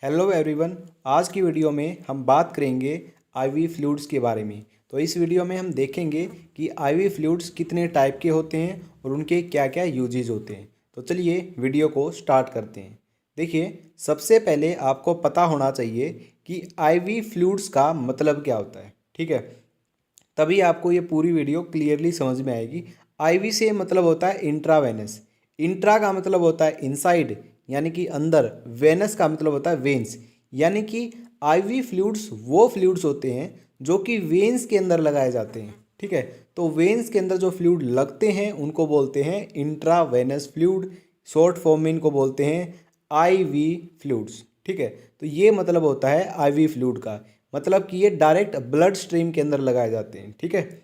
Hello everyone. आज की video में हम बात करेंगे आईवी फ्लूइड्स के बारे में। तो इस वीडियो में हम देखेंगे कि आईवी फ्लूइड्स कितने टाइप के होते हैं और उनके क्या क्या यूजेज होते हैं। तो चलिए वीडियो को स्टार्ट करते हैं। देखिए, सबसे पहले आपको पता होना चाहिए कि आईवी फ्लूइड्स का मतलब क्या होता है। ठीक है, तभी आपको ये पूरी वीडियो क्लियरली समझ में आएगी। आईवी से मतलब होता है इंट्रावेनस। इंट्रा का मतलब होता है इनसाइड यानी कि अंदर। वेनस का मतलब होता है वेन्स यानी कि आईवी फ्लूइड्स वो फ्लूइड्स होते हैं जो कि वेन्स के अंदर लगाए जाते हैं। ठीक है, तो वेन्स के अंदर जो फ्लूइड लगते हैं उनको बोलते हैं इंट्रावेनस फ्लूइड। शॉर्ट फॉर्म में इनको बोलते हैं आईवी फ्लूइड्स। ठीक है, तो ये मतलब होता है आईवी फ्लूइड का, मतलब कि ये डायरेक्ट ब्लड स्ट्रीम के अंदर लगाए जाते हैं। ठीक है,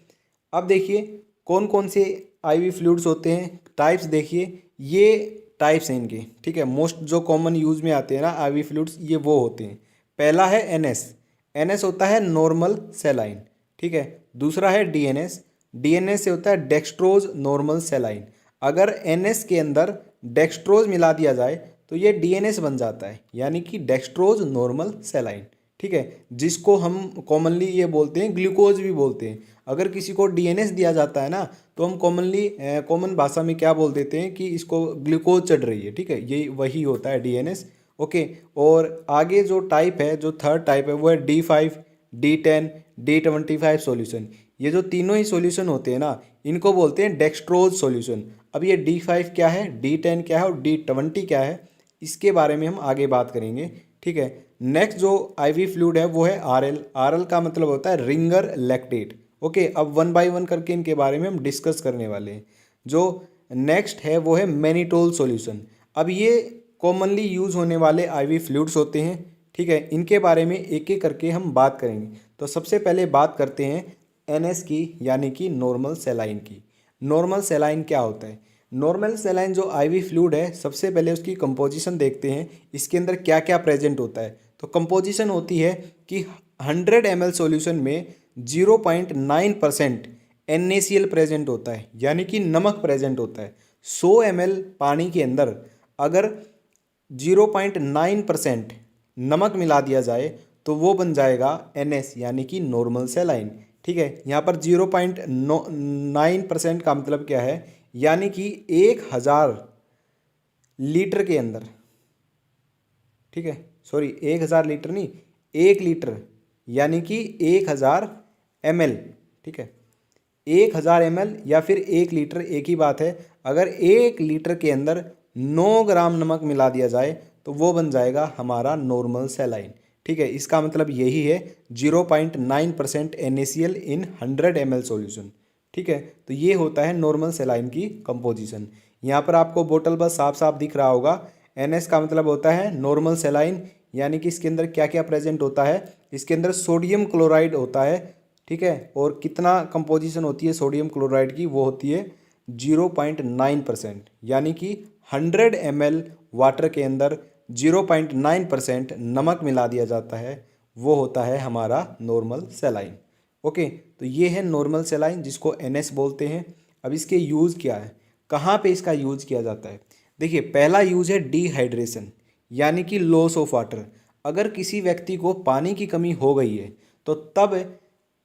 अब देखिए कौन कौन से आईवी फ्लूइड्स होते हैं, टाइप्स देखिए। ये टाइप्स हैं इनके। ठीक है, मोस्ट जो कॉमन यूज में आते हैं ना आईवी फ्लूइड्स, ये वो होते हैं। पहला है एनएस। एनएस होता है नॉर्मल सेलाइन। ठीक है, दूसरा है डीएनएस। डीएनएस से होता है डेक्सट्रोज नॉर्मल सेलाइन। अगर एनएस के अंदर डेक्सट्रोज मिला दिया जाए तो ये डीएनएस बन जाता है यानी कि डेक्सट्रोज नॉर्मल सेलाइन। ठीक है, जिसको हम कॉमनली ये बोलते हैं ग्लूकोज भी बोलते हैं। अगर किसी को डीएनएस दिया जाता है ना तो हम कॉमन भाषा में क्या बोल देते हैं कि इसको ग्लूकोज चढ़ रही है। ठीक है, ये वही होता है डीएनएस। ओके, और आगे जो टाइप है, जो थर्ड टाइप है, वो है D5, D10, D25 सॉल्यूशन। ये जो तीनों ही सॉल्यूशन होते हैं ना इनको बोलते हैं डेक्सट्रोज सॉल्यूशन। अब ये D5 क्या है, D10 क्या है और D20 क्या है, इसके बारे में हम आगे बात करेंगे। ठीक है, नेक्स्ट जो आईवी फ्लूइड है वो है आरएल। आरएल का मतलब होता है रिंगर लैक्टेट। ओके, अब वन बाय वन करके इनके बारे में हम डिस्कस करने वाले हैं। जो नेक्स्ट है वो है मैनिटोल सॉल्यूशन। अब ये कॉमनली यूज होने वाले आईवी फ्लूइड्स होते हैं। ठीक है, इनके बारे में एक एक करके हम बात करेंगे। तो सबसे पहले बात करते हैं एनएस की यानी कि नॉर्मल सेलाइन की। नॉर्मल सेलाइन क्या होता है? नॉर्मल सेलाइन जो आईवी फ्लूइड है, सबसे पहले उसकी कंपोजिशन देखते हैं, इसके अंदर क्या क्या प्रेजेंट होता है। तो कंपोजिशन होती है कि 100 ml सॉल्यूशन में 0.9% NaCl प्रेजेंट होता है यानी कि नमक प्रेजेंट होता है। 100 ml पानी के अंदर अगर 0.9% नमक मिला दिया जाए तो वो बन जाएगा NS यानी कि नॉर्मल सेलाइन। ठीक है, यहाँ पर 0.9% का मतलब क्या है, यानी कि 1000 लीटर के अंदर, ठीक है, सॉरी 1000 लीटर नहीं, 1 लीटर यानी कि 1000 ml। ठीक है, 1000 ml या फिर 1 लीटर एक ही बात है। अगर 1 लीटर के अंदर 9 ग्राम नमक मिला दिया जाए तो वो बन जाएगा हमारा नॉर्मल सेलाइन। ठीक है, इसका मतलब यही है 0.9% NaCl इन 100 ml सॉल्यूशन। ठीक है, तो ये होता है नॉर्मल सेलाइन की कंपोजिशन। यहाँ पर आपको बोतल बस साफ साफ दिख रहा होगा। NS का मतलब होता है नॉर्मल सेलाइन यानी कि इसके अंदर क्या क्या प्रेजेंट होता है। इसके अंदर सोडियम क्लोराइड होता है। ठीक है, और कितना कंपोजिशन होती है सोडियम क्लोराइड की, वो होती है 0.9%, यानी कि 100 ml वाटर के अंदर 0.9% नमक मिला दिया जाता है, वो होता है हमारा नॉर्मल सेलाइन। ओके, तो ये है नॉर्मल सेलाइन जिसको NS बोलते हैं। अब इसके यूज़ क्या है, कहाँ पे इसका यूज़ किया जाता है? देखिए, पहला यूज़ है डिहाइड्रेशन यानी कि लॉस ऑफ वाटर। अगर किसी व्यक्ति को पानी की कमी हो गई है तो तब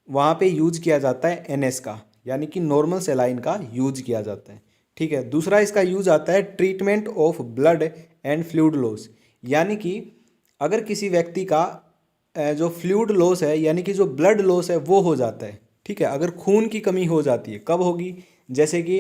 वहाँ पे यूज किया जाता है NS का यानी कि नॉर्मल सेलाइन का यूज किया जाता है। ठीक है, दूसरा इसका यूज आता है treatment of blood and fluid loss, यानी कि अगर किसी व्यक्ति का जो फ्लूइड लॉस है यानी कि जो ब्लड लॉस है वो हो जाता है। ठीक है, अगर खून की कमी हो जाती है, कब होगी? जैसे कि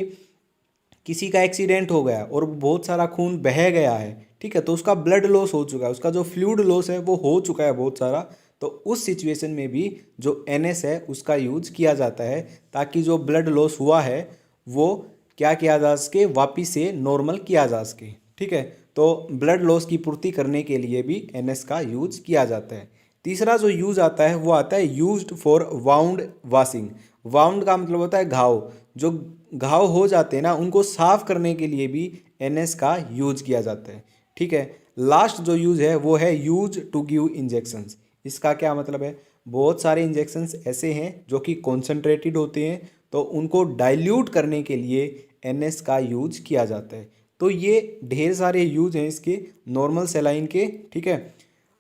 किसी का एक्सीडेंट हो गया और बहुत सारा खून बह गया है। ठीक है, तो उसका ब्लड लॉस हो चुका है, उसका जो फ्लूइड लॉस है वो हो चुका है बहुत सारा। तो उस सिचुएशन में भी जो NS है उसका यूज किया जाता है ताकि जो ब्लड लॉस हुआ है वो क्या किया जा सके, वापिस से नॉर्मल किया जा सके। ठीक है, तो ब्लड लॉस की पूर्ति करने के लिए भी NS का यूज किया जाता है। तीसरा जो यूज आता है वो आता है used for wound washing. Wound का मतलब होता है घाव। जो घाव हो जाते हैं ना उनको साफ करने के लिए भी NS का यूज किया जाता है। ठीक है, लास्ट जो यूज है वो है यूज टू गिव इंजेक्शंस। इसका क्या मतलब है? बहुत सारे इंजेक्शंस ऐसे हैं जो कि कॉन्सेंट्रेटेड होते हैं, तो उनको डाइल्यूट करने के लिए NS का यूज किया जाता है। तो ये ढेर सारे यूज हैं इसके नॉर्मल सेलाइन के। ठीक है,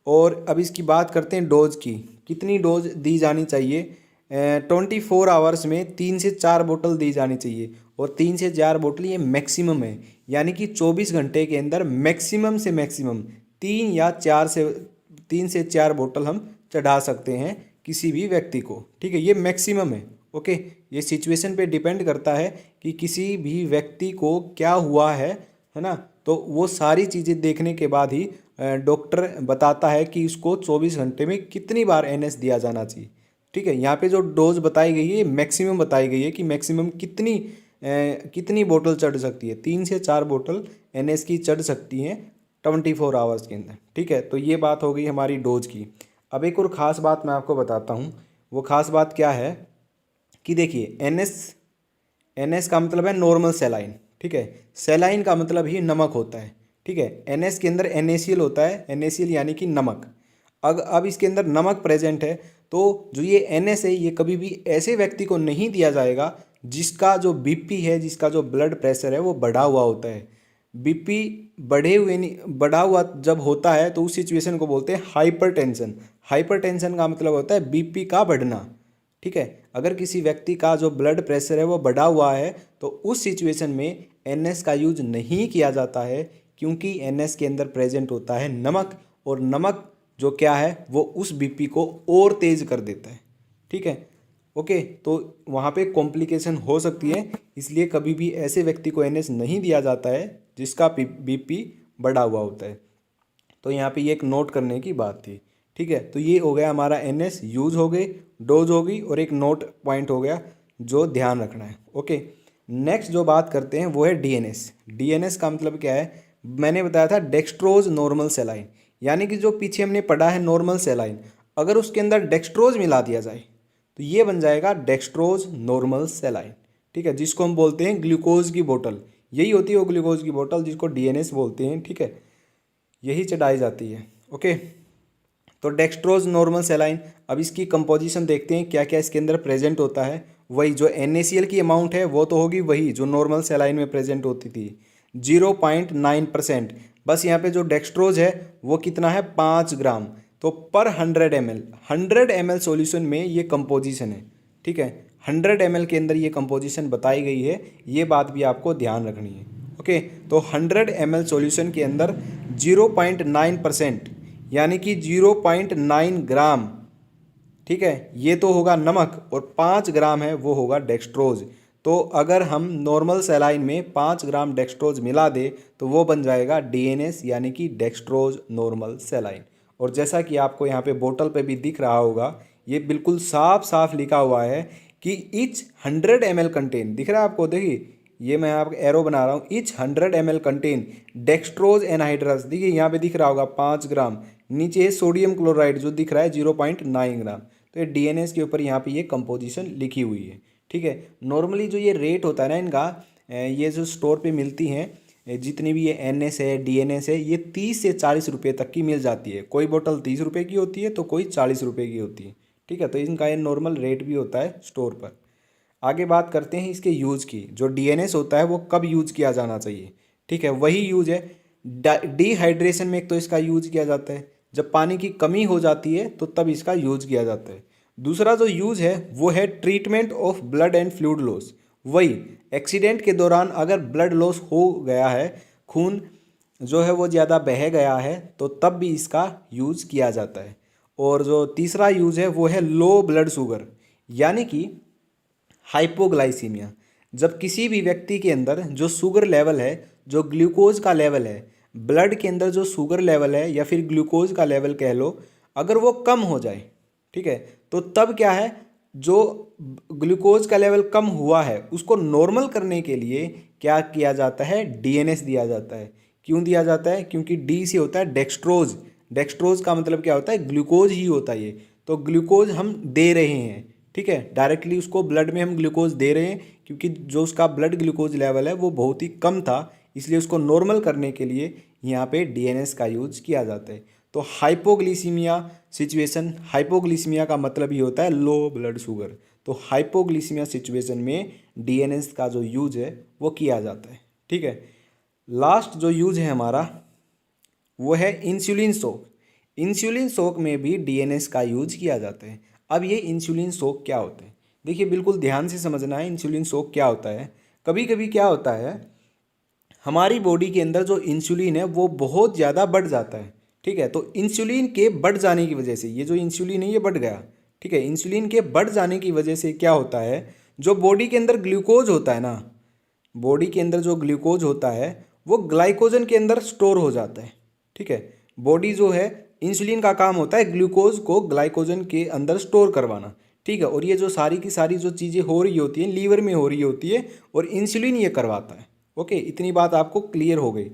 और अब इसकी बात करते हैं डोज की, कितनी डोज दी जानी चाहिए। 24 आवर्स में 3 से 4 बोतल दी जानी चाहिए, और 3 से 4 बोतल ये मैक्सिमम है, यानी कि 24 घंटे के अंदर मैक्सिमम से मैक्सिमम 3 से 4 बोतल हम चढ़ा सकते हैं किसी भी व्यक्ति को। ठीक है, ये मैक्सिमम है। ओके, ये सिचुएशन पे डिपेंड करता है कि किसी भी व्यक्ति को क्या हुआ है ना। तो वो सारी चीज़ें देखने के बाद ही डॉक्टर बताता है कि इसको 24 घंटे में कितनी बार एनएस दिया जाना चाहिए। ठीक है, यहाँ पे जो डोज बताई गई है मैक्सिमम बताई गई है कि मैक्सिमम कितनी बोतल चढ़ सकती है। 3 से 4 बोतल एनएस की चढ़ सकती हैं 24 आवर्स के अंदर। ठीक है, तो ये बात हो गई हमारी डोज की। अब एक और ख़ास बात मैं आपको बताता हूँ। वो ख़ास बात क्या है कि देखिए, एनएस का मतलब है नॉर्मल सेलाइन। ठीक है, सेलाइन का मतलब ही नमक होता है। ठीक है, एनएस के अंदर NaCl होता है, NaCl यानी कि नमक। अब इसके अंदर नमक प्रेजेंट है, तो जो ये एनएस है ये कभी भी ऐसे व्यक्ति को नहीं दिया जाएगा जिसका जो बीपी है, जिसका जो ब्लड प्रेशर है वो बढ़ा हुआ होता है। बीपी बढ़ा हुआ जब होता है तो उस सिचुएशन को बोलते हैं हाइपरटेंशन। हाइपरटेंशन का मतलब होता है बीपी का बढ़ना। ठीक है, अगर किसी व्यक्ति का जो ब्लड प्रेशर है वो बढ़ा हुआ है तो उस सिचुएशन में एनएस का यूज नहीं किया जाता है, क्योंकि एनएस के अंदर प्रेजेंट होता है नमक, और नमक जो क्या है वो उस बीपी को और तेज़ कर देता है। ठीक है, ओके, तो वहाँ पे कॉम्प्लिकेशन हो सकती है, इसलिए कभी भी ऐसे व्यक्ति को एनएस नहीं दिया जाता है जिसका बीपी बढ़ा हुआ होता है। तो यहाँ पे ये एक नोट करने की बात थी। ठीक है, तो ये हो गया हमारा एनएस यूज हो गई, डोज हो गई, और एक नोट पॉइंट हो गया जो ध्यान रखना है। ओके, नेक्स्ट जो बात करते हैं वो है डीएनएस। डीएनएस का मतलब क्या है, मैंने बताया था डेक्सट्रोज नॉर्मल सेलाइन, यानी कि जो पीछे हमने पढ़ा है नॉर्मल सेलाइन, अगर उसके अंदर डेक्सट्रोज मिला दिया जाए तो ये बन जाएगा डेक्सट्रोज नॉर्मल सेलाइन। ठीक है, जिसको हम बोलते हैं ग्लूकोज की बोतल, यही होती है वो ग्लूकोज की बोतल जिसको डीएनएस बोलते हैं। ठीक है, यही चढ़ाई जाती है। ओके, तो डेक्सट्रोज नॉर्मल सेलाइन, अब इसकी कंपोजिशन देखते हैं क्या क्या इसके अंदर प्रेजेंट होता है। वही जो NaCl की अमाउंट है वो तो होगी वही जो नॉर्मल सेलाइन में प्रेजेंट होती थी, 0.9%। बस यहाँ पे जो डेक्सट्रोज है वो कितना है, 5 ग्राम। तो पर 100 ml सॉल्यूशन में ये कंपोजिशन है। ठीक है, 100 ml के अंदर ये कंपोजिशन बताई गई है, ये बात भी आपको ध्यान रखनी है। ओके, तो 100 ml सॉल्यूशन के अंदर 0.9% यानी कि 0.9 ग्राम, ठीक है, ये तो होगा नमक, और 5 ग्राम है वो होगा डेक्सट्रोज। तो अगर हम नॉर्मल सेलाइन में 5 ग्राम डेक्सट्रोज मिला दे तो वो बन जाएगा डीएनएस यानी कि डेक्सट्रोज नॉर्मल सेलाइन। और जैसा कि आपको यहाँ पे बोतल पे भी दिख रहा होगा, ये बिल्कुल साफ साफ लिखा हुआ है कि ईच 100 ml कंटेन, दिख रहा है आपको, देखिए ये मैं आपको एरो बना रहा हूँ, each 100 ml contain dextrose anhydrous, देखिए यहाँ पे दिख रहा होगा 5 ग्राम, नीचे है सोडियम क्लोराइड जो दिख रहा है 0.9 ग्राम। तो ये डीएनएस के ऊपर यहाँ पे ये कंपोजिशन लिखी हुई है। ठीक है, नॉर्मली जो ये रेट होता है ना इनका, ये जो स्टोर पे मिलती हैं जितनी भी ये एनएस है डीएनएस है, ये 30 से 40 रुपये तक की मिल जाती है। कोई बोतल 30 रुपये की होती है तो कोई 40 रुपये की होती है। ठीक है, तो इनका ये नॉर्मल रेट भी होता है स्टोर पर। आगे बात करते हैं इसके यूज़ की। जो डीएनएस होता है वो कब यूज़ किया जाना चाहिए। ठीक है, वही यूज़ है डिहाइड्रेशन में, एक तो इसका यूज़ किया जाता है, जब पानी की कमी हो जाती है तो तब इसका यूज़ किया जाता है। दूसरा जो यूज़ है वो है treatment of blood and fluid loss. वही एक्सीडेंट के दौरान अगर ब्लड लॉस हो गया है, खून जो है वो ज़्यादा बह गया है, तो तब भी इसका यूज़ किया जाता है। और जो तीसरा यूज़ है वो है लो ब्लड शुगर, यानी कि हाइपोग्लाइसीमिया। जब किसी भी व्यक्ति के अंदर जो शुगर लेवल है, जो ग्लूकोज का लेवल है, ब्लड के अंदर जो शुगर लेवल है या फिर ग्लूकोज का लेवल कह लो, अगर वो कम हो जाए, ठीक है, तो तब क्या है, जो ग्लूकोज का लेवल कम हुआ है उसको नॉर्मल करने के लिए क्या किया जाता है, डीएनएस दिया जाता है। क्यों दिया जाता है, क्योंकि डी से होता है डेक्सट्रोज। डेक्सट्रोज का मतलब क्या होता है, ग्लूकोज ही होता है ये। तो ग्लूकोज हम दे रहे हैं, ठीक है, डायरेक्टली उसको ब्लड में हम ग्लूकोज दे रहे हैं, क्योंकि जो उसका ब्लड ग्लूकोज लेवल है वो बहुत ही कम था, इसलिए उसको नॉर्मल करने के लिए यहाँ पे डीएनएस का यूज किया जाता है। तो हाइपोग्लिसीमिया सिचुएशन, हाइपोग्लिसीमिया का मतलब ही होता है लो ब्लड शुगर। तो हाइपोग्लिसीमिया सिचुएशन में डीएनएस का जो यूज है वो किया जाता है। ठीक है, लास्ट जो यूज है हमारा वो है इंसुलिन शॉक। इंसुलिन शॉक में भी डीएनएस का यूज किया जाता है। अब ये इंसुलिन शॉक क्या होता है, देखिए बिल्कुल ध्यान से समझना है इंसुलिन शॉक क्या होता है। कभी कभी क्या होता है, हमारी बॉडी के अंदर जो इंसुलिन है वो बहुत ज़्यादा बढ़ जाता है। ठीक है, तो इंसुलिन के बढ़ जाने की वजह से ये जो इंसुलिन है ये बढ़ गया। ठीक है, इंसुलिन के बढ़ जाने की वजह से क्या होता है, जो बॉडी के अंदर ग्लूकोज होता है ना, बॉडी के अंदर जो ग्लूकोज होता है वो ग्लाइकोजन के अंदर स्टोर हो जाता है। ठीक है, बॉडी जो है, इंसुलिन का काम होता है ग्लूकोज को ग्लाइकोजन के अंदर स्टोर करवाना। ठीक है, और ये जो सारी की सारी जो चीज़ें हो रही होती हैं लीवर में हो रही होती है और इंसुलिन ये करवाता है। ओके, इतनी बात आपको क्लियर हो गई।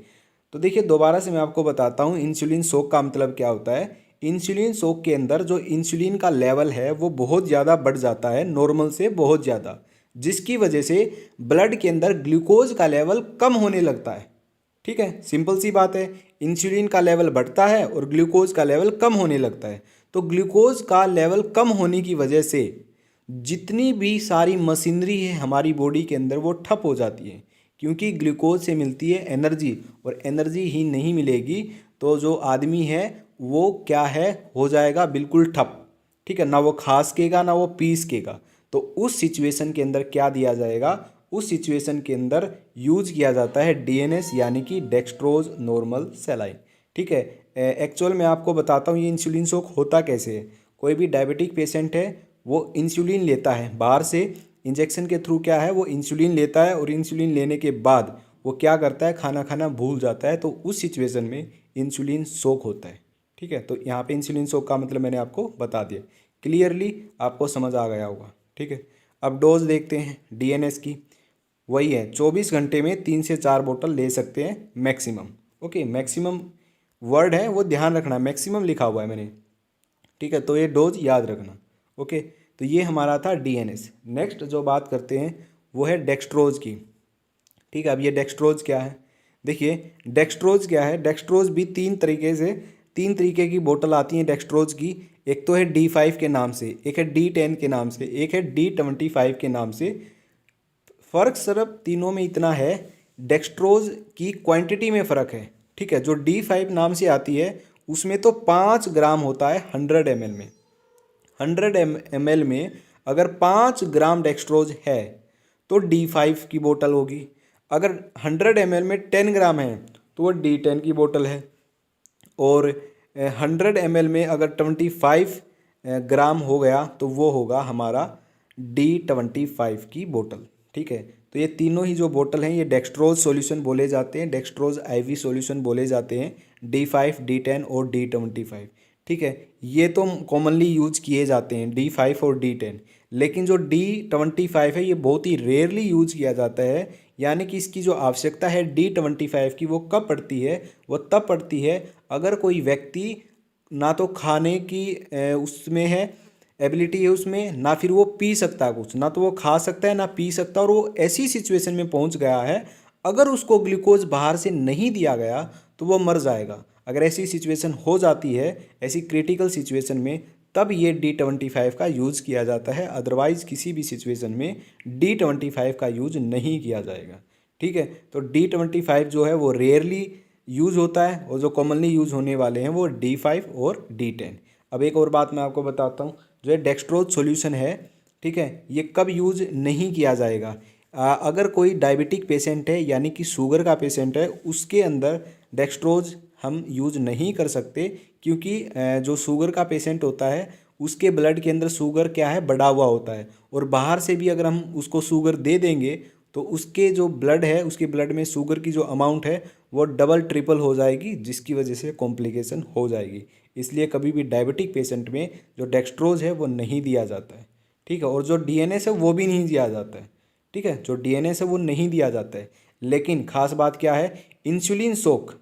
तो देखिए दोबारा से मैं आपको बताता हूँ इंसुलिन शॉक का मतलब क्या होता है। इंसुलिन शॉक के अंदर जो इंसुलिन का लेवल है वो बहुत ज़्यादा बढ़ जाता है, नॉर्मल से बहुत ज़्यादा, जिसकी वजह से ब्लड के अंदर ग्लूकोज का लेवल कम होने लगता है। ठीक है, सिंपल सी बात है, इंसुलिन का लेवल बढ़ता है और ग्लूकोज का लेवल कम होने लगता है। तो ग्लूकोज का लेवल कम होने की वजह से जितनी भी सारी मशीनरी है हमारी बॉडी के अंदर वो ठप हो जाती है, क्योंकि ग्लूकोज से मिलती है एनर्जी, और एनर्जी ही नहीं मिलेगी तो जो आदमी है वो क्या है, हो जाएगा बिल्कुल ठप। ठीक है, ना वो खा सकेगा ना वो पी सकेगा। तो उस सिचुएशन के अंदर क्या दिया जाएगा, उस सिचुएशन के अंदर यूज किया जाता है डीएनएस यानी कि डेक्सट्रोज नॉर्मल सेलाइन। ठीक है, एक्चुअल में आपको बताता हूँ ये इंसुलिन शॉक होता कैसे है। कोई भी डायबिटिक पेशेंट है वो इंसुलिन लेता है बाहर से, इंजेक्शन के थ्रू क्या है वो इंसुलिन लेता है, और इंसुलिन लेने के बाद वो क्या करता है, खाना खाना भूल जाता है। तो उस सिचुएशन में इंसुलिन शॉक होता है। ठीक है, तो यहाँ पे इंसुलिन शॉक का मतलब मैंने आपको बता दिया, क्लियरली आपको समझ आ गया होगा। ठीक है, अब डोज देखते हैं डीएनएस की, वही है 24 घंटे में 3 से 4 बोतल ले सकते हैं मैक्सिमम। ओके, मैक्सिमम वर्ड है वो ध्यान रखना, मैक्सिमम लिखा हुआ है मैंने। ठीक है, तो ये डोज याद रखना। ओके, तो ये हमारा था डीएनएस। नेक्स्ट जो बात करते हैं वो है डेक्सट्रोज की। ठीक है, अब ये डेक्सट्रोज क्या है, देखिए डेक्सट्रोज क्या है, डेक्सट्रोज भी तीन तरीके की बोतल आती हैं डेक्सट्रोज की। एक तो है D5 के नाम से, एक है D10 के नाम से, एक है D25 के नाम से। फ़र्क सिर्फ तीनों में इतना है, डेक्सट्रोज की क्वांटिटी में फ़र्क है। ठीक है, जो D5 नाम से आती है उसमें तो 5 ग्राम होता है 100 ml में। 100 ml में अगर 5 ग्राम डेक्सट्रोज है तो D5 की बोतल होगी। अगर 100 ml में 10 ग्राम है तो वो D10 की बोतल है। और 100 ml में अगर 25 ग्राम हो गया तो वो होगा हमारा D25 की बोतल। ठीक है, तो ये तीनों ही जो बोतल हैं ये डेक्सट्रोज सॉल्यूशन बोले जाते हैं, डेक्सट्रोज आईवी सॉल्यूशन बोले जाते हैं, D5, D10 और D25। ठीक है, ये तो कॉमनली यूज किए जाते हैं D5 और D10, लेकिन जो D25 है ये बहुत ही रेयरली यूज किया जाता है। यानी कि इसकी जो आवश्यकता है D25 की वो कब पड़ती है, वो तब पड़ती है अगर कोई व्यक्ति ना तो खाने की उसमें है एबिलिटी है उसमें, ना फिर वो पी सकता है कुछ, ना तो वो खा सकता है ना पी सकता, और वो ऐसी सिचुएशन में पहुंच गया है अगर उसको ग्लूकोज बाहर से नहीं दिया गया तो वो मर जाएगा। अगर ऐसी सिचुएशन हो जाती है, ऐसी क्रिटिकल सिचुएशन में, तब ये D25 का यूज़ किया जाता है, अदरवाइज किसी भी सिचुएशन में D25 का यूज नहीं किया जाएगा। ठीक है, तो D25 जो है वो रेयरली यूज़ होता है, और जो कॉमनली यूज़ होने वाले हैं वो D5 और D10। अब एक और बात मैं आपको बताता हूँ, जो है डेक्सट्रोज सॉल्यूशन है, ठीक है, ये कब यूज़ नहीं किया जाएगा, अगर कोई डायबिटिक पेशेंट है यानी कि शुगर का पेशेंट है उसके अंदर डेक्सट्रोज हम यूज़ नहीं कर सकते, क्योंकि जो शुगर का पेशेंट होता है उसके ब्लड के अंदर शुगर क्या है, बढ़ा हुआ होता है, और बाहर से भी अगर हम उसको शुगर दे देंगे तो उसके जो ब्लड है उसके ब्लड में शुगर की जो अमाउंट है वो डबल ट्रिपल हो जाएगी, जिसकी वजह से कॉम्प्लिकेशन हो जाएगी। इसलिए कभी भी डायबिटिक पेशेंट में जो डेक्सट्रोज है वो नहीं दिया जाता है। ठीक है, और जो डीएनएस है वो भी नहीं दिया जाता है। ठीक है, जो डीएनएस है वो नहीं दिया जाता है। लेकिन खास बात क्या है, इंसुलिन शॉक,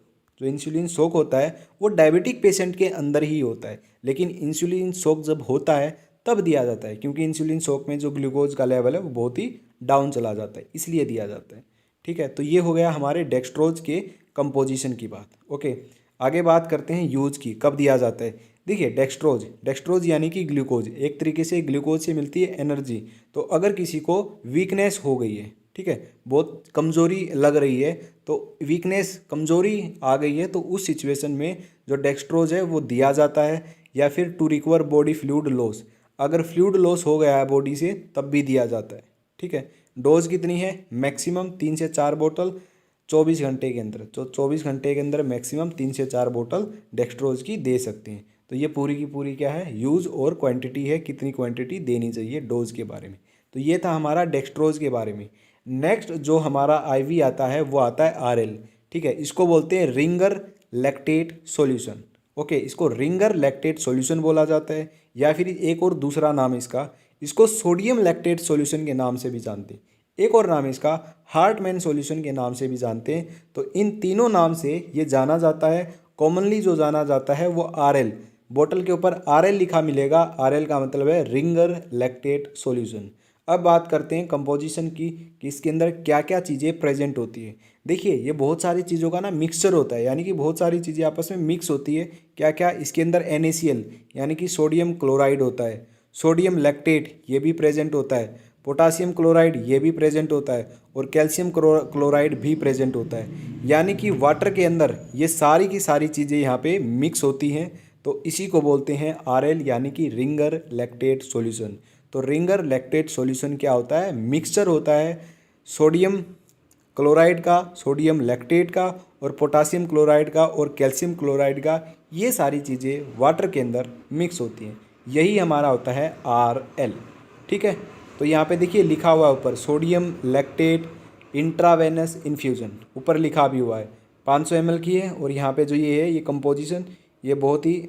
जो इंसुलिन शॉक होता है वो डायबिटिक पेशेंट के अंदर ही होता है, लेकिन इंसुलिन शॉक जब होता है तब दिया जाता है, क्योंकि इंसुलिन शॉक में जो ग्लूकोज का लेवल है वो बहुत ही डाउन चला जाता है, इसलिए दिया जाता है। ठीक है, तो ये हो गया हमारे डेक्सट्रोज के कंपोजिशन की बात। ओके, आगे बात करते हैं यूज की, कब दिया जाता है। देखिए डेक्सट्रोज यानी कि ग्लूकोज, एक तरीके से ग्लूकोज से मिलती है एनर्जी। तो अगर किसी को वीकनेस हो गई है, ठीक है, बहुत कमज़ोरी लग रही है, तो वीकनेस, कमज़ोरी आ गई है, तो उस सिचुएशन में जो डेक्स्ट्रोज है वो दिया जाता है। या फिर to recover body fluid loss, अगर फ्लूइड लॉस हो गया है बॉडी से तब भी दिया जाता है। ठीक है, डोज कितनी है? मैक्सिमम 3 से 4 बोतल 24 घंटे के अंदर। तो 24 घंटे के अंदर मैक्सिमम 3 से 4 बोतल डेक्स्ट्रोज की दे सकते हैं। तो ये पूरी की पूरी क्या है, यूज़ और क्वांटिटी है, कितनी क्वांटिटी देनी चाहिए डोज के बारे में। तो ये था हमारा डेक्स्ट्रोज के बारे में। नेक्स्ट जो हमारा आईवी आता है वो आता है आरएल। ठीक है, इसको बोलते हैं रिंगर लैक्टेट सॉल्यूशन। ओके, इसको रिंगर लैक्टेट सॉल्यूशन बोला जाता है, या फिर एक और दूसरा नाम है इसको सोडियम लैक्टेट सॉल्यूशन के नाम से भी जानते हैं। एक और नाम है इसका हार्टमैन सॉल्यूशन के नाम से भी जानते हैं। तो इन तीनों नाम से ये जाना जाता है। कॉमनली जो जाना जाता है वो आरएल, बोतल के ऊपर आरएल लिखा मिलेगा। आरएल का मतलब है रिंगर लैक्टेट सॉल्यूशन। अब बात करते हैं कंपोजिशन की कि इसके अंदर क्या क्या चीज़ें प्रेजेंट होती है। देखिए, ये बहुत सारी चीज़ों का ना मिक्सचर होता है, यानी कि बहुत सारी चीज़ें आपस में मिक्स होती है। क्या क्या? इसके अंदर NaCl यानी कि सोडियम क्लोराइड होता है, सोडियम लैक्टेट ये भी प्रेजेंट होता है, पोटासियम क्लोराइड ये भी प्रेजेंट होता है, और कैल्शियम क्लोराइड भी प्रेजेंट होता है। यानी कि वाटर के अंदर ये सारी की सारी चीज़ें यहाँ पे मिक्स होती हैं। तो इसी को बोलते हैं आरएल, यानी कि रिंगर लैक्टेट सॉल्यूशन। तो रिंगर लैक्टेट सॉल्यूशन क्या होता है? मिक्सचर होता है सोडियम क्लोराइड का, सोडियम लैक्टेट का, और पोटासियम क्लोराइड का, और कैल्शियम क्लोराइड का। ये सारी चीज़ें वाटर के अंदर मिक्स होती हैं, यही हमारा होता है आरएल। ठीक है, तो यहाँ पे देखिए लिखा हुआ है ऊपर सोडियम लैक्टेट इंट्रावेनस इन्फ्यूज़न, ऊपर लिखा भी हुआ है 500 ml की है। और यहाँ पे जो ये है, ये कंपोजिशन ये बहुत ही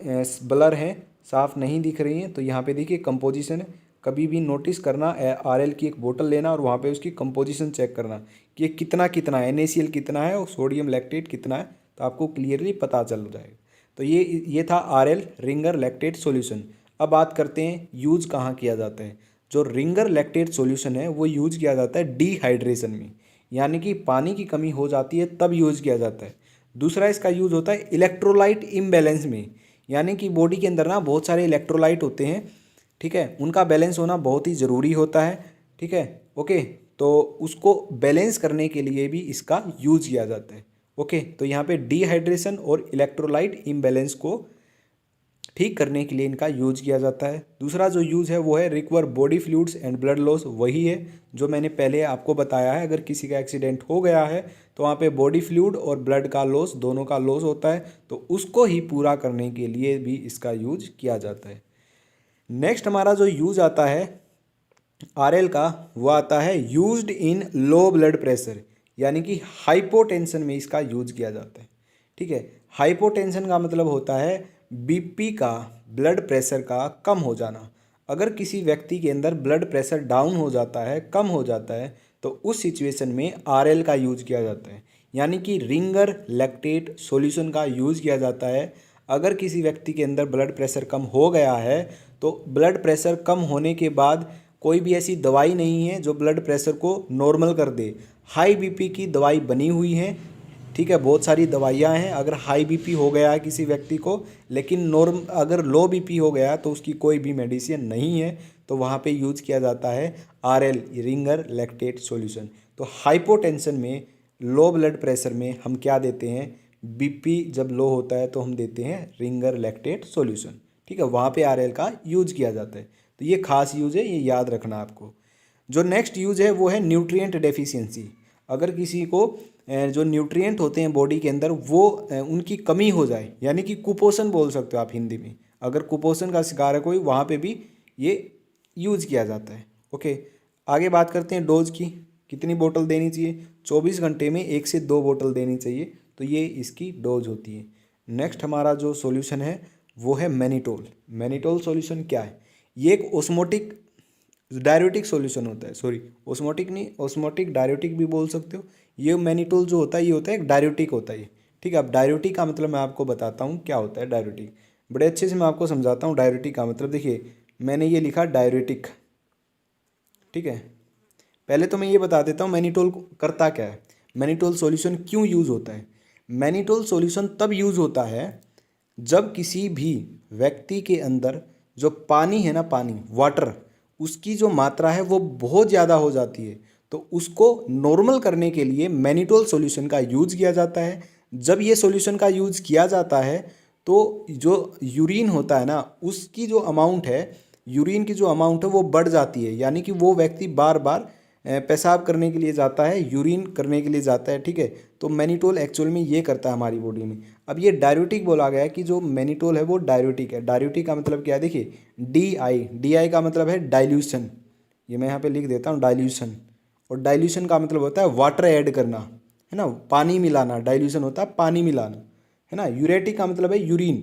ब्लर है, साफ़ नहीं दिख रही है। तो यहाँ पे देखिए कंपोजिशन है। कभी भी नोटिस करना, आरएल की एक बोतल लेना और वहाँ पे उसकी कंपोजिशन चेक करना कि ये कितना कितना है, NaCl कितना है और सोडियम लैक्टेट कितना है, तो आपको क्लियरली पता चल जाएगा। तो ये था आरएल रिंगर लैक्टेट सॉल्यूशन। अब बात करते हैं यूज़ कहाँ किया जाता है। जो रिंगर लैक्टेट सॉल्यूशन है वो यूज़ किया जाता है डिहाइड्रेशन में, यानी कि पानी की कमी हो जाती है तब यूज़ किया जाता है। दूसरा इसका यूज़ होता है इलेक्ट्रोलाइट इम्बैलेंस में, यानी कि बॉडी के अंदर ना बहुत सारे इलेक्ट्रोलाइट होते हैं। ठीक है, उनका बैलेंस होना बहुत ही ज़रूरी होता है। ठीक है, ओके, तो उसको बैलेंस करने के लिए भी इसका यूज़ किया जाता है। ओके, तो यहाँ पे डिहाइड्रेशन और इलेक्ट्रोलाइट इम्बैलेंस को ठीक करने के लिए इनका यूज किया जाता है। दूसरा जो यूज़ है वो है recover body fluids and blood loss, वही है जो मैंने पहले आपको बताया है। अगर किसी का एक्सीडेंट हो गया है तो वहाँ पे बॉडी फ्लूइड और ब्लड का लॉस, दोनों का लॉस होता है, तो उसको ही पूरा करने के लिए भी इसका यूज किया जाता है। नेक्स्ट हमारा जो यूज आता है आरएल का, वो आता है used in low blood pressure, यानी कि हाइपोटेंशन में इसका यूज किया जाता है। ठीक है, हाइपोटेंशन का मतलब होता है बीपी का, ब्लड प्रेशर का कम हो जाना। अगर किसी व्यक्ति के अंदर ब्लड प्रेशर डाउन हो जाता है, कम हो जाता है, तो उस सिचुएशन में आरएल का यूज किया जाता है, यानी कि रिंगर लैक्टेट सॉल्यूशन का यूज किया जाता है। अगर किसी व्यक्ति के अंदर ब्लड प्रेशर कम हो गया है तो ब्लड प्रेशर कम होने के बाद कोई भी ऐसी दवाई नहीं है जो ब्लड प्रेशर को नॉर्मल कर दे। हाई बीपी की दवाई बनी हुई है, ठीक है, बहुत सारी दवाइयाँ हैं। अगर हाई बीपी हो गया है किसी व्यक्ति को, लेकिन अगर लो बीपी हो गया तो उसकी कोई भी मेडिसिन नहीं है, तो वहाँ पे यूज किया जाता है आरएल रिंगर लैक्टेट सॉल्यूशन। तो हाइपोटेंशन में, लो ब्लड प्रेशर में हम क्या देते हैं, बीपी जब लो होता है तो हम देते हैं रिंगर लैक्टेट सॉल्यूशन। ठीक है, वहाँ पे आरएल का यूज किया जाता है। तो ये खास यूज है, ये याद रखना आपको। जो नेक्स्ट यूज है वो है न्यूट्रिएंट डेफिशिएंसी। अगर किसी को जो न्यूट्रिएंट होते हैं बॉडी के अंदर वो उनकी कमी हो जाए, यानी कि कुपोषण बोल सकते हो आप हिंदी में, अगर कुपोषण का शिकार है कोई, वहाँ पे भी ये यूज किया जाता है। ओके, आगे बात करते हैं डोज की, कितनी बोतल देनी चाहिए। 24 घंटे में 1 से 2 बोतल देनी चाहिए, तो ये इसकी डोज होती है। नेक्स्ट हमारा जो सॉल्यूशन है वो है मैनिटोल। मैनिटोल सॉल्यूशन क्या है? ये एक ओस्मोटिक डायरेटिक सॉल्यूशन होता है, सॉरी ओस्मोटिक नहीं, ओस्मोटिक डायरेटिक भी बोल सकते हो। ये मैनिटोल जो होता है ये होता है एक डायरेटिक होता है। ठीक है, अब डायरेटिक का मतलब मैं आपको बताता हूँ क्या होता है डायरेटिक, बड़े अच्छे से मैं आपको समझाता हूँ डायरेटिक का मतलब। देखिए, मैंने ये लिखा डायरेटिक, ठीक है। पहले तो मैं ये बता देता हूँ मैनिटोल करता क्या है, मैनिटोल सॉल्यूशन क्यों यूज़ होता है। मैनिटोल सॉल्यूशन तब यूज़ होता है जब किसी भी व्यक्ति के अंदर जो पानी है ना, पानी वाटर, उसकी जो मात्रा है वो बहुत ज़्यादा हो जाती है, तो उसको नॉर्मल करने के लिए मैनिटोल सॉल्यूशन का यूज किया जाता है। जब ये सॉल्यूशन का यूज किया जाता है तो जो यूरिन होता है ना, उसकी जो अमाउंट है, यूरिन की जो अमाउंट है वो बढ़ जाती है, यानी कि वो व्यक्ति बार बार पेशाब करने के लिए जाता है, यूरिन करने के लिए जाता है, ठीक है। तो मैनिटोल एक्चुअल में ये करता है हमारी बॉडी में। अब ये डाययूरेटिक बोला गया है कि जो मैनिटोल है वो डाययूरेटिक है। डाययूरेटिक का मतलब क्या है, देखिए डी आई का मतलब है डाइल्यूशन, ये मैं यहाँ पे लिख देता हूँ डाइल्यूशन। और डाइल्यूशन का मतलब होता है वाटर ऐड करना, है ना, पानी मिलाना। डाइल्यूशन होता है पानी मिलाना, है ना। यूरेटिक का मतलब है यूरिन,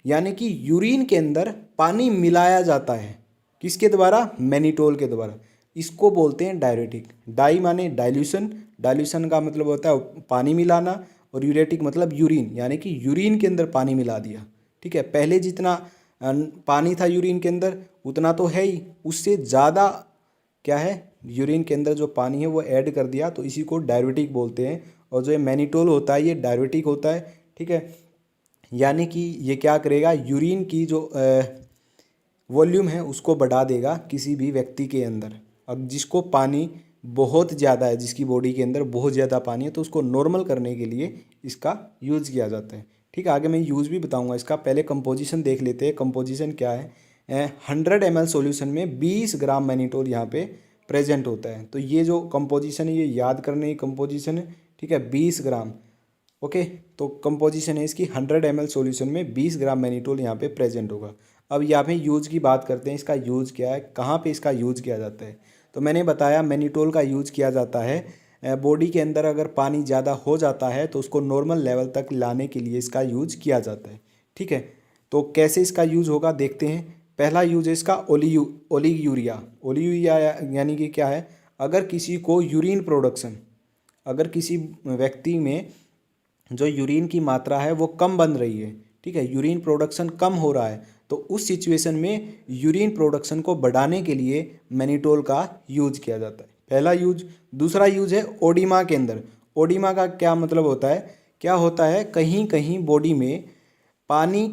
यानी कि यूरिन के अंदर पानी मिलाया जाता है, किसके द्वारा, मैनिटोल के द्वारा। इसको बोलते हैं डाययूरेटिक। डाई माने डाइल्यूशन, डाइल्यूशन का मतलब होता है पानी मिलाना, और यूरेटिक मतलब यूरिन, यानी कि यूरिन के अंदर पानी मिला दिया, ठीक है। पहले जितना पानी था यूरिन के अंदर उतना तो है ही, उससे ज़्यादा क्या है, यूरिन के अंदर जो पानी है वो ऐड कर दिया, तो इसी को डाययूरेटिक बोलते हैं। और जो ये मैनिटोल होता है ये डाययूरेटिक होता है, ठीक है। यानी कि ये क्या करेगा, यूरिन की जो वॉल्यूम है उसको बढ़ा देगा किसी भी व्यक्ति के अंदर। अब जिसको पानी बहुत ज़्यादा है, जिसकी बॉडी के अंदर बहुत ज़्यादा पानी है, तो उसको नॉर्मल करने के लिए इसका यूज़ किया जाता है, ठीक है। आगे मैं यूज़ भी बताऊंगा इसका, पहले कंपोजिशन देख लेते हैं। कंपोजिशन क्या है, 100 ml सॉल्यूशन में 20 ग्राम मैनिटोल यहाँ पे प्रेजेंट होता है। तो ये जो कंपोजिशन है ये याद करने की कंपोजिशन है, ठीक है, 20 ग्राम। ओके, तो कंपोजिशन है इसकी 100 ml सॉल्यूशन में 20 ग्राम मैनिटोल यहाँ पे प्रेजेंट होगा। अब यहाँ पे यूज़ की बात करते हैं, इसका यूज़ क्या है, कहाँ पे इसका यूज़ किया जाता है। तो मैंने बताया मैनिटोल का यूज़ किया जाता है बॉडी के अंदर अगर पानी ज़्यादा हो जाता है तो उसको नॉर्मल लेवल तक लाने के लिए इसका यूज़ किया जाता है, ठीक है। तो कैसे इसका यूज़ होगा देखते हैं। पहला यूज़ है इसका ओलिगयूरिया। ओलिगयूरिया यानी कि क्या है, अगर किसी को यूरिन प्रोडक्शन, अगर किसी व्यक्ति में जो यूरिन की मात्रा है वो कम बन रही है, ठीक है, यूरिन प्रोडक्शन कम हो रहा है, तो उस सिचुएशन में यूरिन प्रोडक्शन को बढ़ाने के लिए मैनिटोल का यूज किया जाता है, पहला यूज। दूसरा यूज है ओडिमा के अंदर। ओडिमा का क्या मतलब होता है, क्या होता है, कहीं कहीं बॉडी में पानी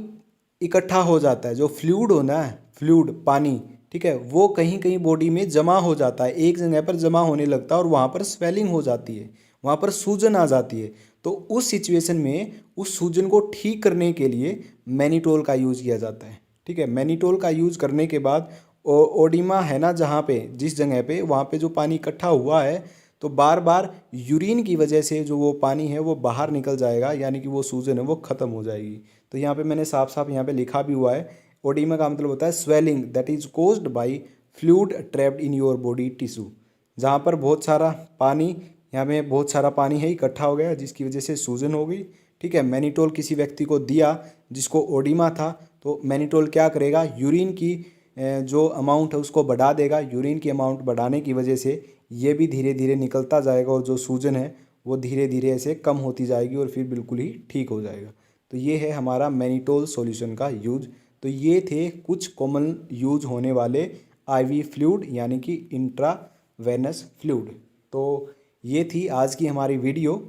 इकट्ठा हो जाता है, जो फ्लूइड होना है, फ्लूइड पानी, ठीक है, वो कहीं कहीं बॉडी में जमा हो जाता है, एक जगह पर जमा होने लगता है और वहाँ पर स्वेलिंग हो जाती है, वहाँ पर सूजन आ जाती है। तो उस सिचुएशन में उस सूजन को ठीक करने के लिए मैनिटोल का यूज़ किया जाता है, ठीक है। मैनिटोल का यूज़ करने के बाद ओडिमा है ना, जहाँ पे जिस जगह पे वहाँ पे जो पानी इकट्ठा हुआ है, तो बार बार यूरिन की वजह से जो वो पानी है वो बाहर निकल जाएगा, यानी कि वो सूजन है वो ख़त्म हो जाएगी। तो यहाँ पे मैंने साफ साफ यहाँ पे लिखा भी हुआ है, ओडिमा का मतलब होता है swelling that is caused by fluid trapped in your body tissue. जहाँ पर बहुत सारा पानी, यहाँ पे बहुत सारा पानी है इकट्ठा हो गया जिसकी वजह से सूजन हो गई, ठीक है। मैनिटोल किसी व्यक्ति को दिया जिसको ओडिमा था, तो मैनिटोल क्या करेगा, यूरिन की जो अमाउंट है उसको बढ़ा देगा। यूरिन की अमाउंट बढ़ाने की वजह से ये भी धीरे धीरे निकलता जाएगा और जो सूजन है वो धीरे धीरे ऐसे कम होती जाएगी और फिर बिल्कुल ही ठीक हो जाएगा। तो ये है हमारा मैनिटोल सॉल्यूशन का यूज। तो ये थे कुछ कॉमन यूज होने वाले आईवी फ्लूइड यानी कि इंट्रावेनस फ्लूइड। तो ये थी आज की हमारी वीडियो।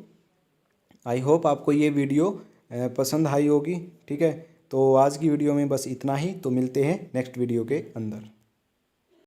आई होप आपको ये वीडियो पसंद आई होगी, ठीक है। तो आज की वीडियो में बस इतना ही, तो मिलते हैं नेक्स्ट वीडियो के अंदर।